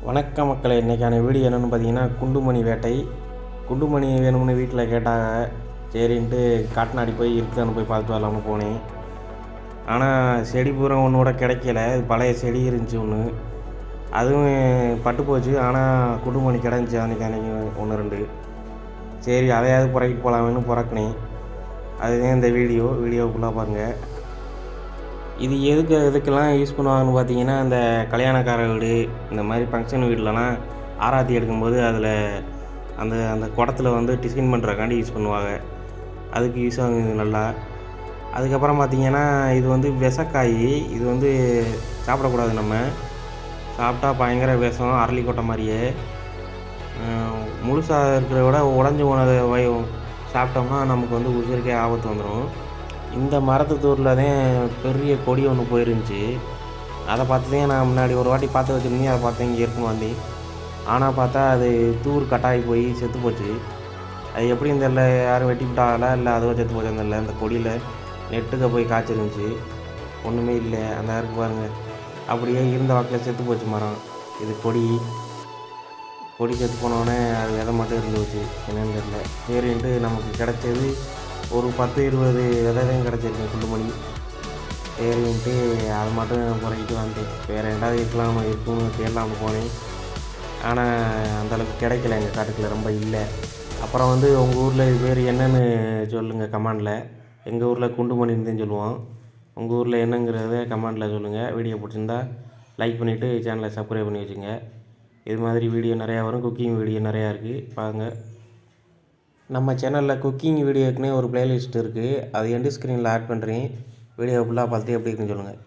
வணக்கம் மக்களே, இன்றைக்கான வீடியோ என்னென்னு பார்த்தீங்கன்னா குண்டுமணி வேட்டை. குண்டுமணி வேணும்னு வீட்டில் கேட்டாங்க. சரின்ட்டு காட்டுநாடி போய் இருக்குதான்னு போய் பார்த்துட்டு வரலாம்னு போனேன். ஆனால் செடி பூரா ஒன்று கூட கிடைக்கல. இது பழைய செடி இருந்துச்சு ஒன்று, அதுவும் பட்டு போச்சு. ஆனால் குண்டுமணி கிடந்துச்சு அன்றைக்கி ஒன்று ரெண்டு. சரி அதையாவது புறக்கிட்டு போகலாமேன்னு புறக்கினேன். அதுதான் இந்த வீடியோ ஃபுல்லாக பாருங்கள். இது எதுக்கெல்லாம் யூஸ் பண்ணுவாங்கன்னு பார்த்தீங்கன்னா, இந்த கல்யாணக்கார வீடு, இந்த மாதிரி ஃபங்க்ஷன் வீட்லலாம் ஆராத்தி எடுக்கும்போது அதில் அந்த அந்த குடத்துல வந்து டிசைன் பண்ணுறக்காண்டி யூஸ் பண்ணுவாங்க. அதுக்கு யூஸ் ஆகுது நல்லா. அதுக்கப்புறம் பார்த்திங்கன்னா, இது வந்து விஷக்காய். இது வந்து சாப்பிடக்கூடாது. நம்ம சாப்பிட்டா பயங்கர விஷம், அரளி கொட்டை மாதிரியே. முழுசாக இருக்கிறத விட உடஞ்சி போனதை சாப்பிட்டோம்னா நமக்கு வந்து உயிருக்கே ஆபத்து வந்துடும். இந்த மரத்து தூரில் தான் பெரிய கொடி ஒன்று போயிருந்துச்சு. அதை பார்த்து தான் நான் முன்னாடி ஒரு வாட்டி பார்த்து வச்சுருந்தேன். அதை பார்த்தேன் இங்கே இருக்கும் வண்டி. ஆனால் பார்த்தா அது தூர் கட்டாகி போய் செத்து போச்சு. அது எப்படின்னு தெரில, யாரும் வெட்டி விட்டாங்களா இல்லை அதுவும் செத்து போச்சு தெரில. அந்த கொடியில் நெட்டுக்க போய் காய்ச்சிருந்துச்சு, ஒன்றுமே இல்லை. அந்த இருக்கு பாருங்கள், அப்படியே இருந்த வாக்கில் செத்து போச்சு மரம். இது கொடி செத்து போனோடனே அது விதை மட்டும் இருந்து போச்சு, என்னென்னு தெரில. சரின்ட்டு நமக்கு கிடச்சது ஒரு 10-20 விதை தான் கிடச்சிருக்கு குண்டுமணி. சரின்ட்டு அதை மட்டும் குறைக்கிட்டு வந்தேன். வேறு ரெண்டாவது இருக்குன்னு தேடலாம்னு போனேன். ஆனால் அந்தளவுக்கு கிடைக்கல, எங்கள் காட்டுக்குள்ள ரொம்ப இல்லை. அப்புறம் வந்து உங்கள் ஊரில் இது பேர் என்னென்னு சொல்லுங்கள் கமெண்டில். எங்கள் ஊரில் குண்டுமணின்னு தான் சொல்லுவோம். உங்கள் ஊரில் என்னங்கிறத கமெண்டில் சொல்லுங்கள். வீடியோ பிடிச்சிருந்தா லைக் பண்ணிவிட்டு சேனலை சப்ஸ்கிரைப் பண்ணி வச்சுங்க. இது மாதிரி வீடியோ நிறையா வரும். குக்கிங் வீடியோ நிறையா இருக்குது, பாருங்கள். நம்ம சேனலில் குக்கிங் வீடியோக்குன்னே ஒரு ப்ளேலிஸ்ட் இருக்குது. அது எண்டு ஸ்க்ரீனில் ஆட் பண்ணுறேன். வீடியோ ஃபுல்லாக பார்த்துட்டு எப்படி இருக்குன்னு சொல்லுங்கள்.